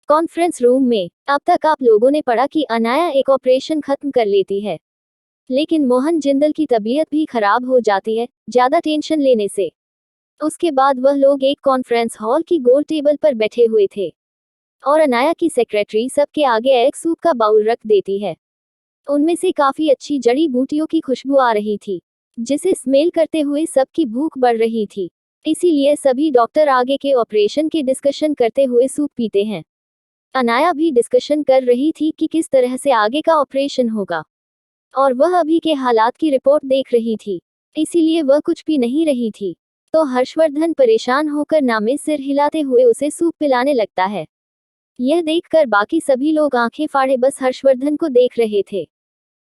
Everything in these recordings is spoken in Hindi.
कॉन्फ्रेंस रूम में अब तक आप लोगों ने पढ़ा कि अनाया एक ऑपरेशन खत्म कर लेती है, लेकिन मोहन जिंदल की तबीयत भी खराब हो जाती है ज्यादा टेंशन लेने से। उसके बाद वह लोग एक कॉन्फ्रेंस हॉल की गोल टेबल पर बैठे हुए थे और अनाया की सेक्रेटरी सबके आगे एक सूप का बाउल रख देती है। उनमें से काफी अच्छी जड़ी बूटियों की खुशबू आ रही थी, जिसे स्मेल करते हुए सबकी भूख बढ़ रही थी। इसीलिए सभी डॉक्टर आगे के ऑपरेशन की डिस्कशन करते हुए सूप पीते हैं। अनाया भी डिस्कशन कर रही थी कि किस तरह से आगे का ऑपरेशन होगा, और वह अभी के हालात की रिपोर्ट देख रही थी, इसीलिए वह कुछ भी नहीं रही थी। तो हर्षवर्धन परेशान होकर नामे सिर हिलाते हुए उसे सूप पिलाने लगता है। यह देखकर बाकी सभी लोग आंखें फाड़े बस हर्षवर्धन को देख रहे थे,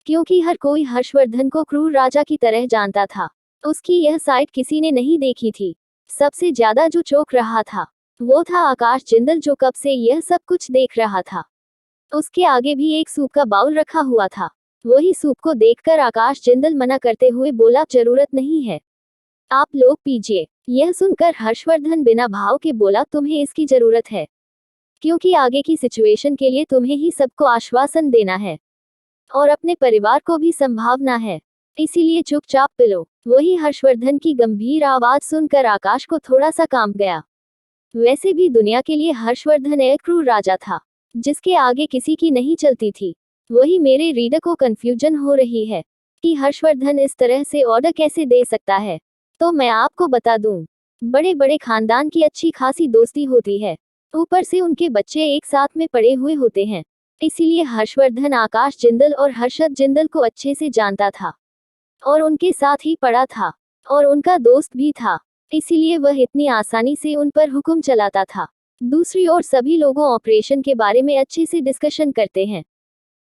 क्योंकि हर कोई हर्षवर्धन को क्रूर राजा की तरह जानता था। उसकी यह साइड किसी ने नहीं देखी थी। सबसे ज्यादा जो चौंक रहा था वो था आकाश जिंदल, जो कब से यह सब कुछ देख रहा था। उसके आगे भी एक सूप का बाउल रखा हुआ था। वही सूप को देखकर आकाश जिंदल मना करते हुए बोला, जरूरत नहीं है, आप लोग पीजिए। यह सुनकर हर्षवर्धन बिना भाव के बोला, तुम्हें इसकी जरूरत है, क्योंकि आगे की सिचुएशन के लिए तुम्हें ही सबको आश्वासन देना है और अपने परिवार को भी संभावना है, इसीलिए चुपचाप पिलो। वही हर्षवर्धन की गंभीर आवाज सुनकर आकाश को थोड़ा सा कांप गया। वैसे भी दुनिया के लिए हर्षवर्धन एक क्रूर राजा था, जिसके आगे किसी की नहीं चलती थी। वही मेरे रीडर को कंफ्यूजन हो रही है कि हर्षवर्धन इस तरह से ऑर्डर कैसे दे सकता है। तो मैं आपको बता दूं, बड़े बड़े खानदान की अच्छी खासी दोस्ती होती है, ऊपर से उनके बच्चे एक साथ में पड़े हुए होते हैं। इसीलिए हर्षवर्धन आकाश जिंदल और हर्षद जिंदल को अच्छे से जानता था और उनके साथ ही पड़ा था और उनका दोस्त भी था, इसीलिए वह इतनी आसानी से उन पर हुक्म चलाता था। दूसरी ओर सभी लोगों ऑपरेशन के बारे में अच्छे से डिस्कशन करते हैं।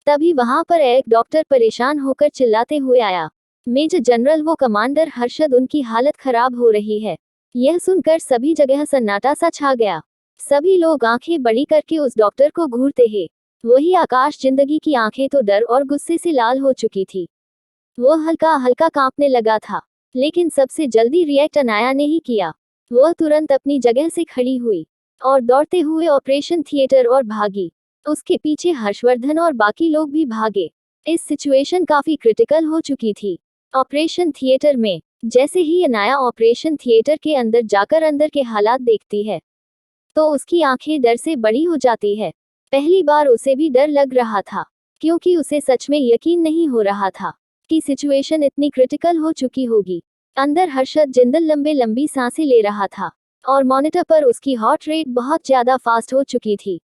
तभी वहां पर एक डॉक्टर परेशान होकर चिल्लाते हुए आया, मेजर जनरल वो कमांडर हर्षद, उनकी हालत खराब हो रही है। यह सुनकर सभी जगह सन्नाटा सा छा गया। सभी लोग आंखें बड़ी करके उस डॉक्टर को घूरते हैं। वही आकाश जिंदगी की आंखें तो डर और गुस्से से लाल हो चुकी थी। वो हल्का हल्का कांपने लगा था, लेकिन सबसे जल्दी रिएक्ट अनाया ने ही किया। वह तुरंत अपनी जगह से खड़ी हुई और दौड़ते हुए ऑपरेशन थिएटर और भागी। उसके पीछे हर्षवर्धन और बाकी लोग भी भागे। इस सिचुएशन काफी क्रिटिकल हो चुकी थी। ऑपरेशन थिएटर में जैसे ही अनाया ऑपरेशन थिएटर के अंदर जाकर अंदर के हालात देखती है, तो उसकी आंखें डर से बड़ी हो जाती है। पहली बार उसे भी डर लग रहा था, क्योंकि उसे सच में यकीन नहीं हो रहा था कि सिचुएशन इतनी क्रिटिकल हो चुकी होगी। अंदर हर्षद जिंदल लंबे लंबी सांसें ले रहा था और मॉनिटर पर उसकी हार्ट रेट बहुत ज्यादा फास्ट हो चुकी थी,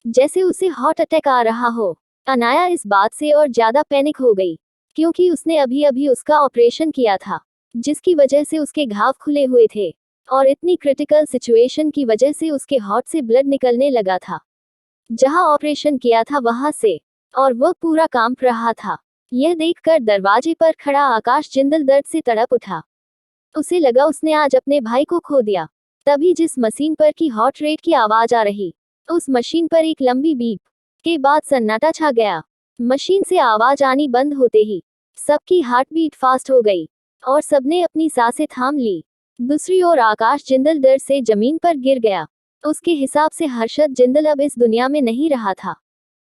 जैसे उसे हार्ट अटैक आ रहा हो। अनाया इस बात से और ज्यादा पैनिक हो गई, क्योंकि उसने अभी अभी उसका ऑपरेशन किया था, जिसकी वजह से उसके घाव खुले हुए थे और इतनी क्रिटिकल सिचुएशन की वजह से उसके हार्ट से ब्लड निकलने लगा था जहां ऑपरेशन किया था वहां से, और वह पूरा कांप रहा था। यह देखकर दरवाजे पर खड़ा आकाश जिंदल दर्द से तड़प उठा। उसे लगा उसने आज अपने भाई को खो दिया। तभी जिस मशीन पर की हार्ट रेट की आवाज आ रही, उस मशीन पर एक लंबी बीप के बाद सन्नाटा छा गया। मशीन से आवाज आनी बंद होते ही सबकी हार्ट बीट फास्ट हो गई और सबने अपनी सांसें थाम ली। दूसरी ओर आकाश जिंदल डर से जमीन पर गिर गया। उसके हिसाब से हर्षद जिंदल अब इस दुनिया में नहीं रहा था।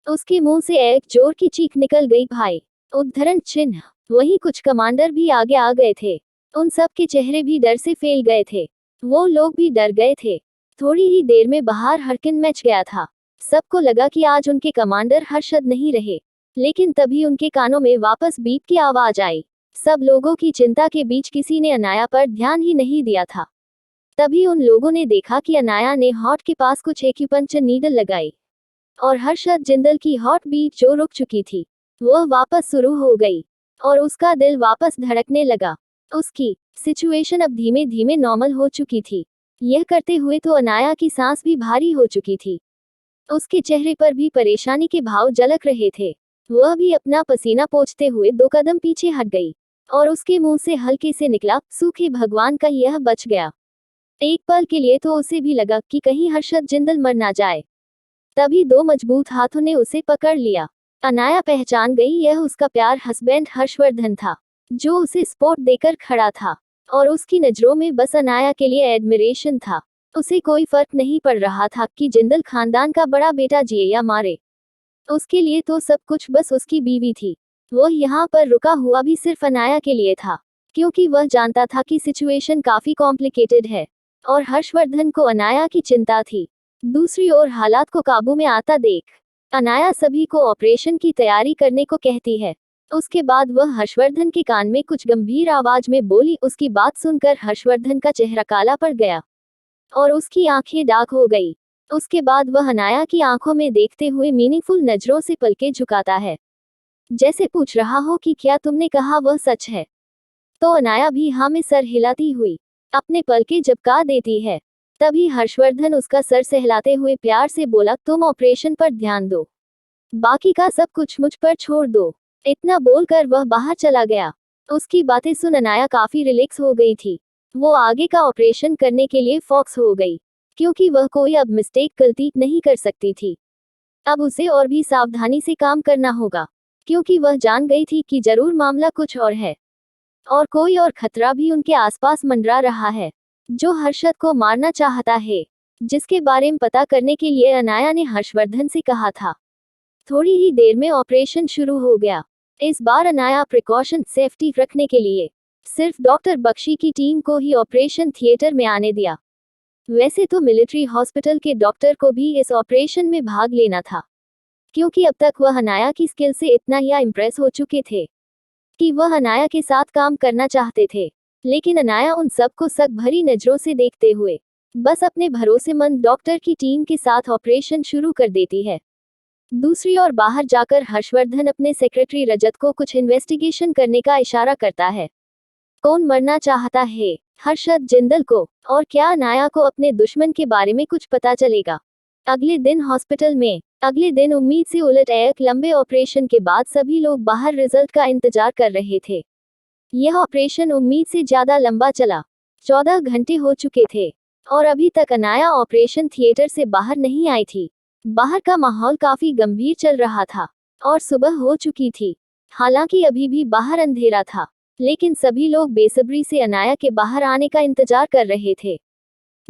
उसके मुंह से एक जोर की चीख निकल गई, भाई, उद्धरण चिन्ह। वहीं कुछ कमांडर भी आगे आ गए थे। उन सब के चेहरे भी डर से फैल गए थे। वो लोग भी डर गए थे। थोड़ी ही देर में बाहर हड़कंप मच गया था। सबको लगा कि आज उनके कमांडर हर्षद नहीं रहे, लेकिन तभी उनके कानों में वापस बीप की आवाज आई। सब लोगों की चिंता के बीच किसी ने अनाया पर ध्यान ही नहीं दिया था। तभी उन लोगों ने देखा कि अनाया ने हार्ट के पास कुछ एक्यूपंक्चर नीडल लगाई और हर्षद जिंदल की हार्ट बीट जो रुक चुकी थी वह वापस शुरू हो गई और उसका दिल वापस धड़कने लगा। उसकी सिचुएशन अब धीमे धीमे नॉर्मल हो चुकी थी। यह करते हुए तो अनाया की सांस भी भारी हो चुकी थी। उसके चेहरे पर भी परेशानी के भाव झलक रहे थे। वह भी अपना पसीना पोंछते हुए 2 कदम पीछे हट गई और उसके मुंह से हल्के से निकला, सूखे भगवान का यह बच गया। एक पल के लिए तो उसे भी लगा कि कहीं हर्षद जिंदल मर ना जाए। तभी 2 मजबूत हाथों ने उसे पकड़ लिया। अनाया पहचान गई, यह उसका प्यार हस्बैंड हर्षवर्धन था, जो उसे सपोर्ट देकर खड़ा था और उसकी नजरों में बस अनाया के लिए एडमिरेशन था। उसे कोई फर्क नहीं पड़ रहा था कि जिंदल खानदान का बड़ा बेटा जिए या मारे। उसके लिए तो सब कुछ बस उसकी बीवी थी। वो यहाँ पर रुका हुआ भी सिर्फ अनाया के लिए था, क्योंकि वह जानता था कि सिचुएशन काफी कॉम्प्लिकेटेड है और हर्षवर्धन को अनाया की चिंता थी। दूसरी ओर हालात को काबू में आता देख अनाया सभी को ऑपरेशन की तैयारी करने को कहती है। उसके बाद वह हर्षवर्धन के कान में कुछ गंभीर आवाज में बोली। उसकी बात सुनकर हर्षवर्धन का चेहरा काला पड़ गया और उसकी आंखें डार्क हो गई। उसके बाद वह अनाया की आंखों में देखते हुए मीनिंगफुल नजरों से पलकें झुकाता है, जैसे पूछ रहा हो कि क्या तुमने कहा वह सच है। तो अनाया भी हाँ में सर हिलाती हुई अपने पलकें झपका देती है। तभी हर्षवर्धन उसका सर सहलाते हुए प्यार से बोला, तुम ऑपरेशन पर ध्यान दो, बाकी का सब कुछ मुझ पर छोड़ दो। इतना बोलकर वह बाहर चला गया। उसकी बातें सुन अनाया काफी रिलैक्स हो गई थी। वो आगे का ऑपरेशन करने के लिए फोकस हो गई, क्योंकि वह कोई अब गलती नहीं कर सकती थी। अब उसे और भी सावधानी से काम करना होगा, क्योंकि वह जान गई थी कि जरूर मामला कुछ और है और कोई और खतरा भी उनके आसपास मंडरा रहा है, जो हर्षद को मारना चाहता है, जिसके बारे में पता करने के लिए अनाया ने हर्षवर्धन से कहा था। थोड़ी ही देर में ऑपरेशन शुरू हो गया। इस बार अनाया प्रिकॉशन सेफ्टी रखने के लिए सिर्फ डॉक्टर बख्शी की टीम को ही ऑपरेशन थिएटर में आने दिया। वैसे तो मिलिट्री हॉस्पिटल के डॉक्टर को भी इस ऑपरेशन में भाग लेना था, क्योंकि अब तक वह अनाया की स्किल से इतना ही इम्प्रेस हो चुके थे कि वह अनाया के साथ काम करना चाहते थे। लेकिन अनाया उन सबको शक भरी नजरों से देखते हुए बस अपने भरोसेमंद डॉक्टर की टीम के साथ ऑपरेशन शुरू कर देती है। दूसरी ओर बाहर जाकर हर्षवर्धन अपने सेक्रेटरी रजत को कुछ इन्वेस्टिगेशन करने का इशारा करता है। कौन मरना चाहता है, हर्षद जिंदल को? और क्या अनाया को अपने दुश्मन के बारे में कुछ पता चलेगा? अगले दिन हॉस्पिटल में अगले दिन उम्मीद से उलट एक लंबे ऑपरेशन के बाद सभी लोग बाहर रिजल्ट का इंतजार कर रहे थे। यह ऑपरेशन उम्मीद से ज्यादा लंबा चला। 14 घंटे हो चुके थे और अभी तक अनाया ऑपरेशन थिएटर से बाहर नहीं आई थी। बाहर का माहौल काफी गंभीर चल रहा था और सुबह हो चुकी थी। हालांकि अभी भी बाहर अंधेरा था, लेकिन सभी लोग बेसब्री से अनाया के बाहर आने का इंतजार कर रहे थे।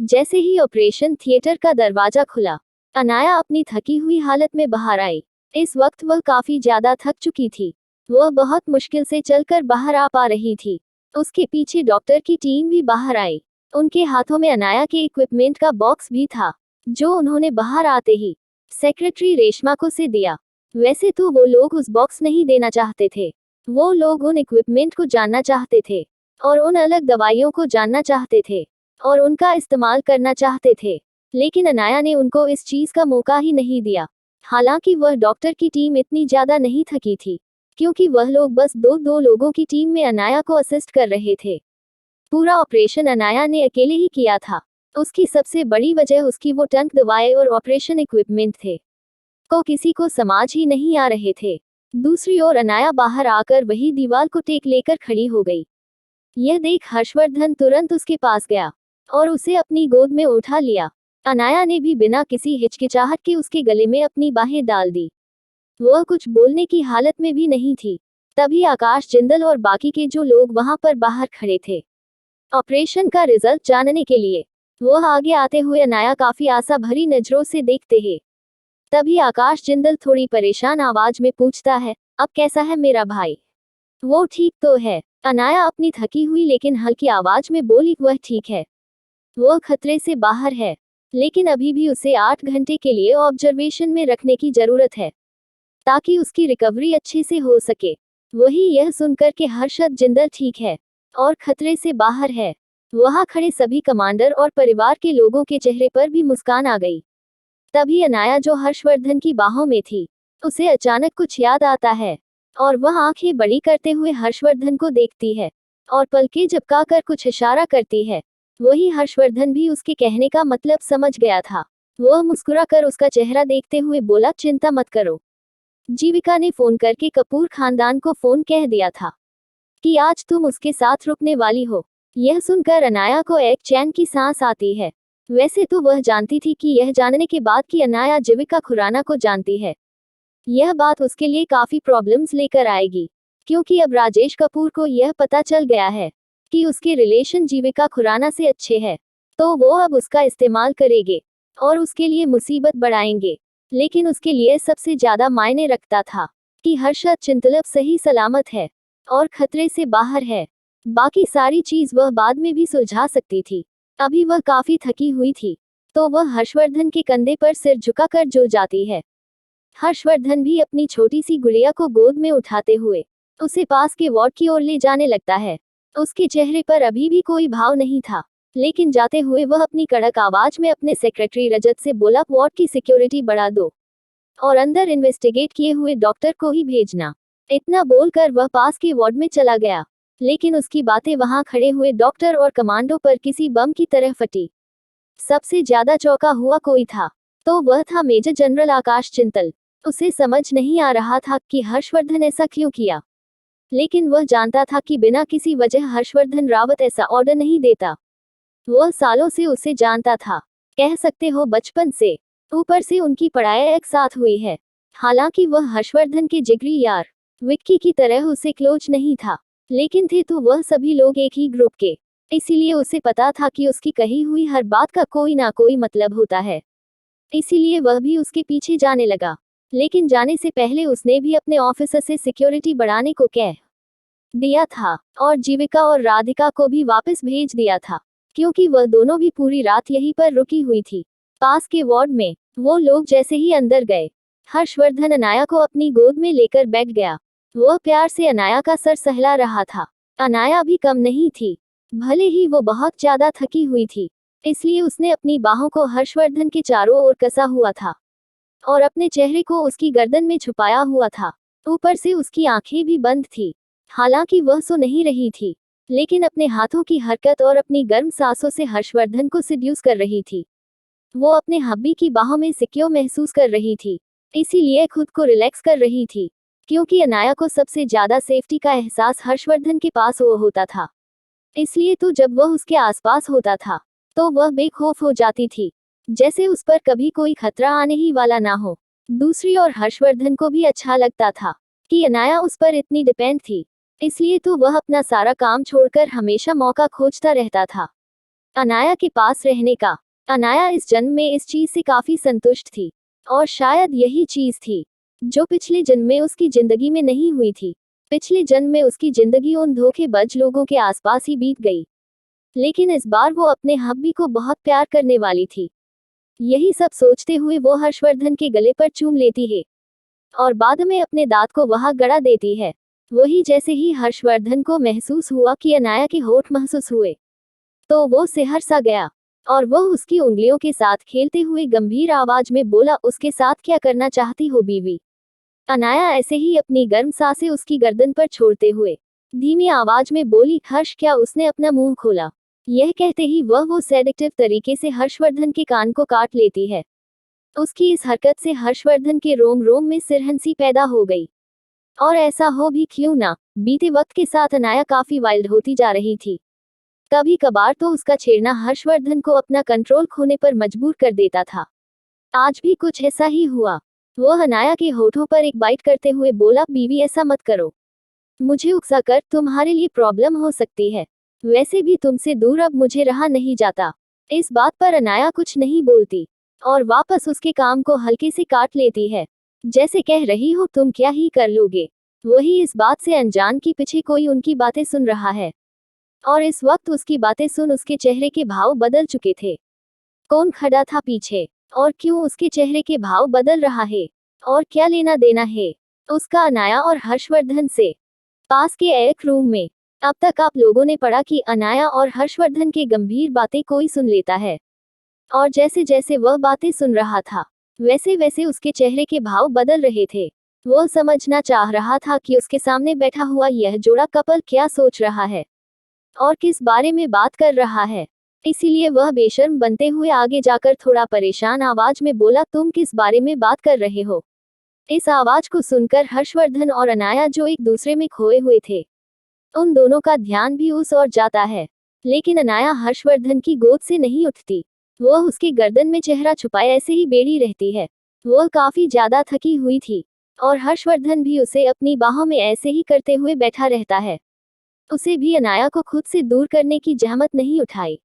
जैसे ही ऑपरेशन थिएटर का दरवाजा खुला, अनाया अपनी थकी हुई हालत में बाहर आई। इस वक्त वह काफी ज्यादा थक चुकी थी। वह बहुत मुश्किल से चलकर बाहर आ पा रही थी। उसके पीछे डॉक्टर की टीम भी बाहर आई। उनके हाथों में अनाया के इक्विपमेंट का बॉक्स भी था, जो उन्होंने बाहर आते ही सेक्रेटरी रेशमा को से दिया। वैसे तो वो लोग उस बॉक्स नहीं देना चाहते थे, वो लोग उन इक्विपमेंट को जानना चाहते थे और उन अलग दवाइयों को जानना चाहते थे और उनका इस्तेमाल करना चाहते थे। लेकिन अनाया ने उनको इस चीज का मौका ही नहीं दिया। हालांकि वह डॉक्टर की टीम इतनी ज्यादा नहीं थकी थी, क्योंकि वह लोग बस दो लोगों की टीम में अनाया को असिस्ट कर रहे थे। पूरा ऑपरेशन अनाया ने अकेले ही किया था। उसकी सबसे बड़ी वजह उसकी वो टंक दवाएं और ऑपरेशन इक्विपमेंट थे, को किसी को समझ ही नहीं आ रहे थे। दूसरी ओर अनाया बाहर आकर वही दीवार को टेक लेकर खड़ी हो गई। यह देख हर्षवर्धन तुरंत उसके पास गया और उसे अपनी गोद में उठा लिया। अनाया ने भी बिना किसी हिचकिचाहट के उसके गले में अपनी बाहें डाल दी। वह कुछ बोलने की हालत में भी नहीं थी। तभी आकाश जिंदल और बाकी के जो लोग वहां पर बाहर खड़े थे ऑपरेशन का रिजल्ट जानने के लिए, वह आगे आते हुए अनाया काफी आशा भरी नजरों से देखते हैं। तभी आकाश जिंदल थोड़ी परेशान आवाज में पूछता है, अब कैसा है मेरा भाई? वो ठीक तो है? अनाया अपनी थकी हुई लेकिन हल्की आवाज में बोली, वह ठीक है। वह खतरे से बाहर है, लेकिन अभी भी उसे 8 घंटे के लिए ऑब्जर्वेशन में रखने की जरूरत है, ताकि उसकी रिकवरी अच्छे से हो सके। वही यह सुनकर कि हर्षद जिंदल ठीक है और खतरे से बाहर है, वहां खड़े सभी कमांडर और परिवार के लोगों के चेहरे पर भी मुस्कान आ गई। तभी अनाया जो हर्षवर्धन की बाहों में थी, उसे अचानक कुछ याद आता है और वह आंखें बड़ी करते हुए हर्षवर्धन को देखती है और पलकें झपकाकर कुछ इशारा करती है। वही हर्षवर्धन भी उसके कहने का मतलब समझ गया था। वह मुस्कुराकर उसका चेहरा देखते हुए बोला, चिंता मत करो। जीविका ने फोन करके कपूर खानदान को फोन कह दिया था कि आज तुम उसके साथ रुकने वाली हो। यह सुनकर अनाया को एक चैन की सांस आती है। वैसे तो वह जानती थी कि यह जानने के बाद कि अनाया जीविका खुराना को जानती है, यह बात उसके लिए काफी प्रॉब्लम्स लेकर आएगी, क्योंकि अब राजेश कपूर को यह पता चल गया है कि उसके रिलेशन जीविका खुराना से अच्छे हैं। तो वो अब उसका इस्तेमाल करेंगे और उसके लिए मुसीबत बढ़ाएंगे। लेकिन उसके लिए सबसे ज्यादा मायने रखता था कि हर्षद चिंतलब सही सलामत है और खतरे से बाहर है। बाकी सारी चीज वह बाद में भी सुलझा सकती थी। अभी वह काफी थकी हुई थी, तो वह हर्षवर्धन के कंधे पर सिर झुकाकर जो जाती है। हर्षवर्धन भी अपनी छोटी सी गुड़िया को गोद में उठाते हुए उसे पास के वार्ड की ओर ले जाने लगता है। उसके चेहरे पर अभी भी कोई भाव नहीं था, लेकिन जाते हुए वह अपनी कड़क आवाज में अपने सेक्रेटरी रजत से बोला, वार्ड की सिक्योरिटी बढ़ा दो और अंदर इन्वेस्टिगेट किए हुए डॉक्टर को ही भेजना। इतना बोलकर वह पास के वार्ड में चला गया, लेकिन उसकी बातें वहां खड़े हुए डॉक्टर और कमांडो पर किसी बम की तरह फटी। सबसे ज्यादा चौंका हुआ कोई था, तो वह था मेजर जनरल आकाश चिंतल। उसे समझ नहीं आ रहा था कि हर्षवर्धन ऐसा क्यों किया, लेकिन वह जानता था कि बिना किसी वजह हर्षवर्धन रावत ऐसा ऑर्डर नहीं देता। वह सालों से उसे जानता था, कह सकते हो बचपन से। ऊपर से उनकी पढ़ाई एक साथ हुई है। हालांकि वह हर्षवर्धन के जिगरी यार विक्की की तरह उसे क्लोज नहीं था, लेकिन थे तो वह सभी लोग एक ही ग्रुप के। इसीलिए उसे पता था कि उसकी कही हुई हर बात का कोई ना कोई मतलब होता है। इसीलिए वह भी उसके पीछे जाने लगा, लेकिन जाने से पहले उसने भी अपने ऑफिसर से सिक्योरिटी बढ़ाने को कह दिया था और जीविका और राधिका को भी वापस भेज दिया था, क्योंकि वह दोनों भी पूरी रात यहीं पर रुकी हुई थी पास के वार्ड में। वो लोग जैसे ही अंदर गए, हर्षवर्धन अनाया को अपनी गोद में लेकर बैठ गया। वह प्यार से अनाया का सर सहला रहा था। अनाया भी कम नहीं थी, भले ही वो बहुत ज्यादा थकी हुई थी, इसलिए उसने अपनी बाहों को हर्षवर्धन के चारों ओर कसा हुआ था और अपने चेहरे को उसकी गर्दन में छुपाया हुआ था। ऊपर से उसकी आंखें भी बंद थी। हालांकि वह सो नहीं रही थी, लेकिन अपने हाथों की हरकत और अपनी गर्म सांसों से हर्षवर्धन को सिड्यूस कर रही थी। वो अपने हब्बी की बाहों में सिक्योर महसूस कर रही थी, इसीलिए खुद को रिलैक्स कर रही थी, क्योंकि अनाया को सबसे ज्यादा सेफ्टी का एहसास हर्षवर्धन के पास वो होता था। इसलिए तो जब वह उसके आसपास होता था, तो वह बेखौफ हो जाती थी, जैसे उस पर कभी कोई खतरा आने ही वाला ना हो। दूसरी ओर हर्षवर्धन को भी अच्छा लगता था कि अनाया उस पर इतनी डिपेंड थी, इसलिए तो वह अपना सारा काम छोड़कर हमेशा मौका खोजता रहता था अनाया के पास रहने का। अनाया इस जन्म में इस चीज से काफी संतुष्ट थी, और शायद यही चीज थी जो पिछले जन्म में उसकी जिंदगी में नहीं हुई थी। पिछले जन्म में उसकी जिंदगी उन धोखेबाज लोगों के आसपास ही बीत गई, लेकिन इस बार वो अपने हब्बी को बहुत प्यार करने वाली थी। यही सब सोचते हुए वो हर्षवर्धन के गले पर चूम लेती है और बाद में अपने दांत को वहां गड़ा देती है। वही जैसे ही हर्षवर्धन को महसूस हुआ कि अनाया के होठ महसूस हुए, तो वो सिहर सा गया और वह उसकी उंगलियों के साथ खेलते हुए गंभीर आवाज में बोला, उसके साथ क्या करना चाहती हो बीवी? अनाया ऐसे ही अपनी गर्म सांसें उसकी गर्दन पर छोड़ते हुए धीमी आवाज में बोली, हर्ष क्या? उसने अपना मुंह खोला। यह कहते ही वह वो सेडेक्टिव तरीके से हर्षवर्धन के कान को काट लेती है। उसकी इस हरकत से हर्षवर्धन के रोम रोम में सिरहंसी पैदा हो गई। और ऐसा हो भी क्यों ना, बीते वक्त के साथ अनाया काफी वाइल्ड होती जा रही थी। कभी कभार तो उसका छेड़ना हर्षवर्धन को अपना कंट्रोल खोने पर मजबूर कर देता था। आज भी कुछ ऐसा ही हुआ। वह अनाया के होठों पर एक बाइट करते हुए बोला, बीवी ऐसा मत करो, मुझे उकसाकर तुम्हारे लिए प्रॉब्लम हो सकती है। वैसे भी तुमसे दूर अब मुझे रहा नहीं जाता। इस बात पर अनाया कुछ नहीं बोलती और वापस उसके काम को हल्के से काट लेती है, जैसे कह रही हो तुम क्या ही कर लोगे। वही इस बात से अनजान कि पीछे कोई उनकी बातें सुन रहा है, और इस वक्त उसकी बातें सुन उसके चेहरे के भाव बदल चुके थे। कौन खड़ा था पीछे, और क्यों उसके चेहरे के भाव बदल रहा है, और क्या लेना देना है उसका अनाया और हर्षवर्धन से। पास के एक रूम में अब तक आप लोगों ने पढ़ा कि अनाया और हर्षवर्धन के गंभीर बातें कोई सुन लेता है, और जैसे जैसे वह बातें सुन रहा था, वैसे वैसे उसके चेहरे के भाव बदल रहे थे। वह समझना चाह रहा था कि उसके सामने बैठा हुआ यह जोड़ा कपल क्या सोच रहा है और किस बारे में बात कर रहा है। इसीलिए वह बेशर्म बनते हुए आगे जाकर थोड़ा परेशान आवाज में बोला, तुम किस बारे में बात कर रहे हो? इस आवाज को सुनकर हर्षवर्धन और अनाया, जो एक दूसरे में खोए हुए थे, उन दोनों का ध्यान भी उस ओर जाता है। लेकिन अनाया हर्षवर्धन की गोद से नहीं उठती। वह उसके गर्दन में चेहरा छुपाए ऐसे ही बेड़ी रहती है। वह काफी ज्यादा थकी हुई थी, और हर्षवर्धन भी उसे अपनी बाहों में ऐसे ही करते हुए बैठा रहता है। उसे भी अनाया को खुद से दूर करने की जहमत नहीं उठाई।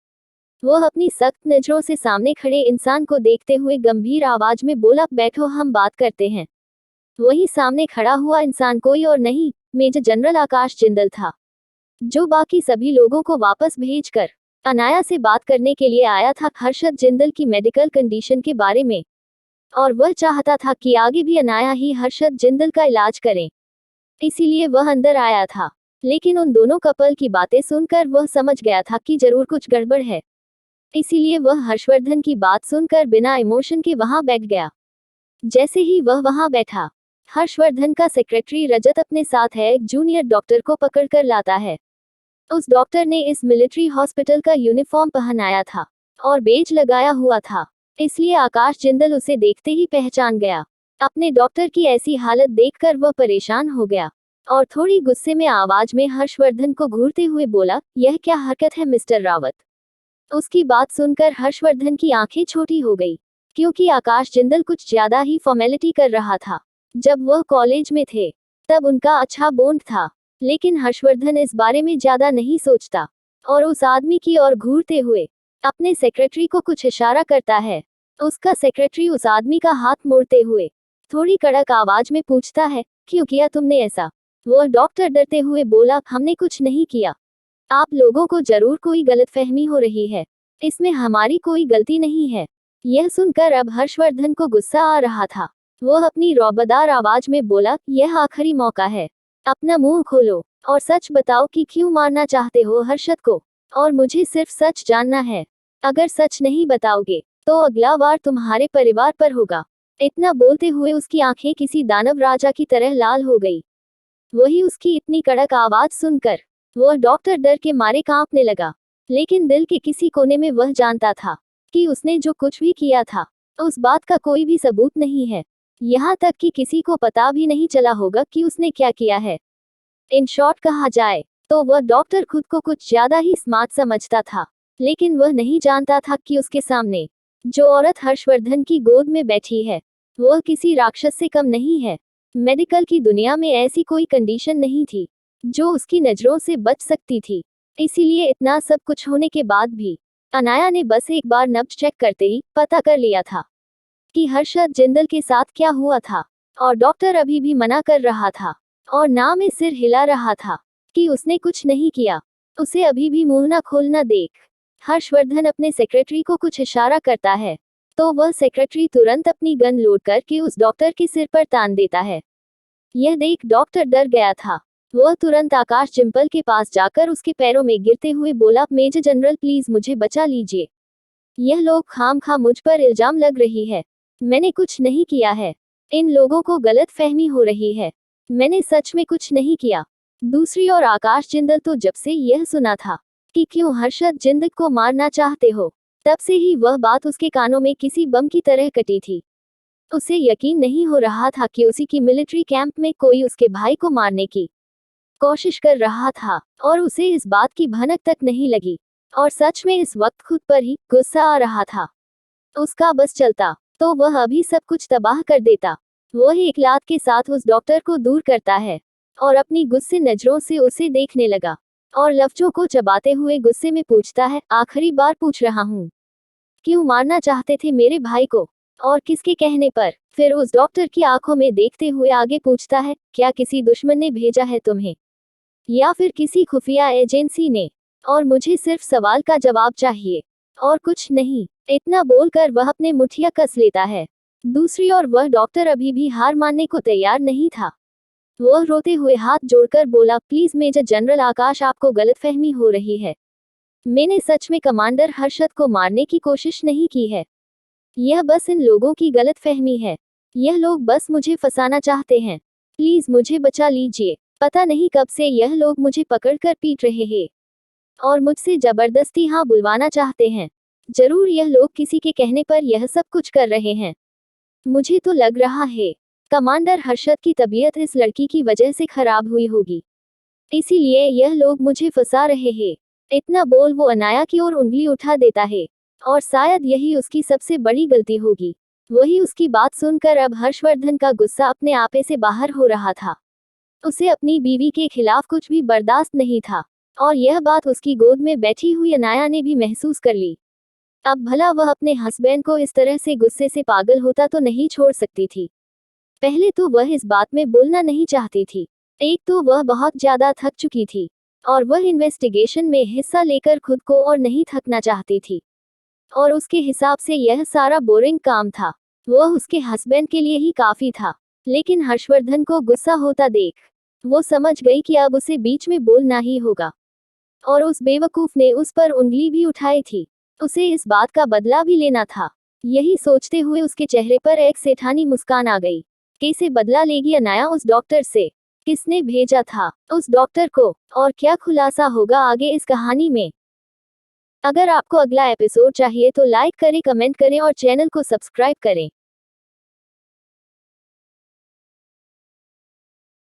वह अपनी सख्त नजरों से सामने खड़े इंसान को देखते हुए गंभीर आवाज में बोला, बैठो हम बात करते हैं। वही सामने खड़ा हुआ इंसान कोई और नहीं, मेजर जनरल आकाश जिंदल था, जो बाकी सभी लोगों को वापस भेजकर अनाया से बात करने के लिए आया था हर्षद जिंदल की मेडिकल कंडीशन के बारे में। और वह चाहता था कि आगे भी अनाया ही हर्षद जिंदल का इलाज करें, इसीलिए वह अंदर आया था। लेकिन उन दोनों कपल की बातें सुनकर वह समझ गया था कि जरूर कुछ गड़बड़ है, इसीलिए वह हर्षवर्धन की बात सुनकर बिना इमोशन के वहां बैठ गया। जैसे ही वह वहां बैठा, हर्षवर्धन का सेक्रेटरी रजत अपने साथ है एक जूनियर डॉक्टर को पकड़कर लाता है। उस डॉक्टर ने इस मिलिट्री हॉस्पिटल का यूनिफॉर्म पहनाया था और बेज लगाया हुआ था, इसलिए आकाश जिंदल उसे देखते ही पहचान गया। अपने डॉक्टर की ऐसी हालत देखकर वह परेशान हो गया और थोड़ी गुस्से में आवाज में हर्षवर्धन को घूरते हुए बोला, यह क्या हरकत है मिस्टर रावत। उसकी बात सुनकर हर्षवर्धन की आंखें छोटी हो गई, क्योंकि आकाश जिंदल कुछ ज्यादा ही फॉर्मेलिटी कर रहा था। जब वह कॉलेज में थे तब उनका अच्छा बॉन्ड था, लेकिन हर्षवर्धन इस बारे में ज्यादा नहीं सोचता और उस आदमी की ओर घूरते हुए अपने सेक्रेटरी को कुछ इशारा करता है। उसका सेक्रेटरी उस आदमी का हाथ मोड़ते हुए थोड़ी कड़क आवाज में पूछता है, क्यों किया तुमने ऐसा। वह डॉक्टर डरते हुए बोला, हमने कुछ नहीं किया, आप लोगों को जरूर कोई गलतफहमी हो रही है, इसमें हमारी कोई गलती नहीं है। यह सुनकर अब हर्षवर्धन को गुस्सा आ रहा था। वह अपनी रौबदार आवाज में बोला, यह आखिरी मौका है, अपना मुंह खोलो और सच बताओ कि क्यों मारना चाहते हो हर्षद को, और मुझे सिर्फ सच जानना है। अगर सच नहीं बताओगे तो अगला वार तुम्हारे परिवार पर होगा। इतना बोलते हुए उसकी आंखें किसी दानव राजा की तरह लाल हो गई। वही उसकी इतनी कड़क आवाज सुनकर वह डॉक्टर डर के मारे कांपने लगा, लेकिन दिल के किसी कोने में वह जानता था कि उसने जो कुछ भी किया था उस बात का कोई भी सबूत नहीं है, यहाँ तक कि किसी को पता भी नहीं चला होगा कि उसने क्या किया है। इन शॉर्ट कहा जाए तो वह डॉक्टर खुद को कुछ ज्यादा ही स्मार्ट समझता था, लेकिन वह नहीं जानता था कि उसके सामने जो औरत हर्षवर्धन की गोद में बैठी है वह किसी राक्षस से कम नहीं है। मेडिकल की दुनिया में ऐसी कोई कंडीशन नहीं थी जो उसकी नजरों से बच सकती थी, इसीलिए इतना सब कुछ होने के बाद भी अनाया ने बस एक बार नब्ज चेक करते ही पता कर लिया था कि हर्षद जिंदल के साथ क्या हुआ था। और डॉक्टर अभी भी मना कर रहा था और ना में सिर हिला रहा था कि उसने कुछ नहीं किया। उसे अभी भी मुंह न खोलना देख हर्षवर्धन अपने सेक्रेटरी को कुछ इशारा करता है तो वह सेक्रेटरी तुरंत अपनी गन लोड करके उस डॉक्टर के सिर पर तान देता है। यह देख डॉक्टर डर गया था। वह तुरंत आकाश जिंदल के पास जाकर उसके पैरों में गिरते हुए बोला, मेजर जनरल प्लीज मुझे बचा लीजिए, यह लोग खामखा मुझ पर इल्जाम लग रही है, मैंने कुछ नहीं किया है, इन लोगों को गलत फहमी हो रही है, मैंने सच में कुछ नहीं किया। दूसरी ओर आकाश जिंदल तो जब से यह सुना था कि क्यों हर्षद जिंदल को मारना चाहते हो, तब से ही वह बात उसके कानों में किसी बम की तरह कटी थी। उसे यकीन नहीं हो रहा था कि उसी की मिलिट्री कैंप में कोई उसके भाई को मारने की कोशिश कर रहा था और उसे इस बात की भनक तक नहीं लगी। और सच में इस वक्त खुद पर ही गुस्सा आ रहा था। उसका बस चलता तो वह अभी सब कुछ तबाह कर देता। वह एक लात के साथ उस डॉक्टर को दूर करता है और अपनी गुस्से नजरों से उसे देखने लगा और लफ्जों को चबाते हुए गुस्से में पूछता है, आखिरी बार पूछ रहा हूँ, क्यों मारना चाहते थे मेरे भाई को और किसके कहने पर। फिर उस डॉक्टर की आंखों में देखते हुए आगे पूछता है, क्या किसी दुश्मन ने भेजा है तुम्हें या फिर किसी खुफिया एजेंसी ने, और मुझे सिर्फ सवाल का जवाब चाहिए और कुछ नहीं। इतना बोलकर वह अपने मुठिया कस लेता है। दूसरी ओर वह डॉक्टर अभी भी हार मानने को तैयार नहीं था। वह रोते हुए हाथ जोड़कर बोला, प्लीज मेजर जनरल आकाश, आपको गलतफहमी हो रही है, मैंने सच में कमांडर हर्षद को मारने की कोशिश नहीं की है, यह बस इन लोगों की गलतफहमी है, यह लोग बस मुझे फंसाना चाहते हैं, प्लीज मुझे बचा लीजिए। पता नहीं कब से यह लोग मुझे पकड़कर पीट रहे हैं और मुझसे जबरदस्ती यहाँ बुलवाना चाहते हैं, जरूर यह लोग किसी के कहने पर यह सब कुछ कर रहे हैं। मुझे तो लग रहा है कमांडर हर्षद की तबीयत इस लड़की की वजह से खराब हुई होगी, इसीलिए यह लोग मुझे फंसा रहे हैं। इतना बोल वो अनाया की ओर उंगली उठा देता है और शायद यही उसकी सबसे बड़ी गलती होगी। वही उसकी बात सुनकर अब हर्षवर्धन का गुस्सा अपने आपे से बाहर हो रहा था। उसे अपनी बीवी के खिलाफ कुछ भी बर्दाश्त नहीं था और यह बात उसकी गोद में बैठी हुई अनाया ने भी महसूस कर ली। अब भला वह अपने हस्बैंड को इस तरह से गुस्से से पागल होता तो नहीं छोड़ सकती थी। पहले तो वह इस बात में बोलना नहीं चाहती थी। एक तो वह बहुत ज्यादा थक चुकी थी और वह इन्वेस्टिगेशन में हिस्सा लेकर खुद को और नहीं थकना चाहती थी। और उसके हिसाब से यह सारा बोरिंग काम था। वह उसके हस्बैंड के लिए ही काफी था। लेकिन हर्षवर्धन को गुस्सा होता देख वो समझ गई कि अब उसे बीच में बोलना ही होगा। और उस बेवकूफ ने उस पर उंगली भी उठाई थी। उसे इस बात का बदला भी लेना था। यही सोचते हुए उसके चेहरे पर एक सेठानी मुस्कान आ गई। कैसे बदला लेगी अनाया उस डॉक्टर से? किसने भेजा था उस डॉक्टर को? और क्या खुलासा होगा आगे इस कहानी में? अगर आपको अगला एपिसोड चाहिए तो लाइक करें, कमेंट करें और चैनल को सब्सक्राइब करें।